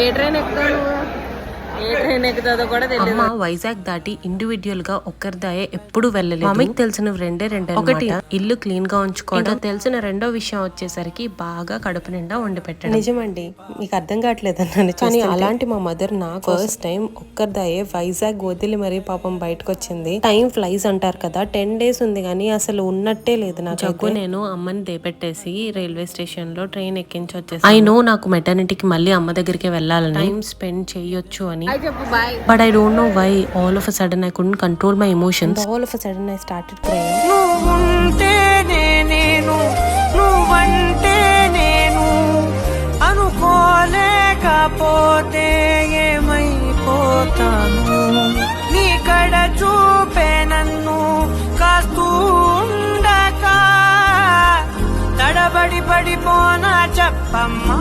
ఏ train ఎక్కుతావు? ఏ train ఎక్కుతుందో కూడా తెలియదు. అమ్మ వైజాగ్ దాటి ఇండివిడ్యువల్ గా ఒక్కరిదాయే ఎప్పుడు వెళ్ళలేదు. మమ్మీకి తెలిసిన రెండే ఒకటి ఇల్లు క్లీన్ గా ఉంచుకోవడం, తెలిసిన రెండో విషయం వచ్చేసరికి బాగా కడుపు నిండా వండి పెట్టడం. నిజమండి, మీకు అర్థం కావట్లేదు అన్నాను, కానీ అలాంటి మా మదర్ నా ఫస్ట్ టైం ఒక్కరిదాయే వైజాగ్ వదిలి మరీ పాపం బయటకు వచ్చింది. టైం ఫ్లైస్ అంటారు కదా, 10 days ఉంది కానీ అసలు ఉన్నట్టే లేదు నాకు. నేను అమ్మని దేపెట్టేసి రైల్వే స్టేషన్ లో ట్రైన్ ఎక్కించి వచ్చేసి, ఐ నో నాకు మెటర్నిటీకి మళ్ళీ అమ్మ దగ్గరికి వెళ్ళాలని, టైం స్పెండ్ చేయొచ్చు అని. But I don't know why all of a sudden I couldn't control my emotions. All of a sudden I started crying. నువ్వుంటేనే నేను, నువ్వంటే నేను, అనుకోలేకపోతే ఏమైపోతాను. నీ కడ చూపే నన్ను కాస్తూ ఉండక తడబడి పడిపోనా చెప్పమ్మా.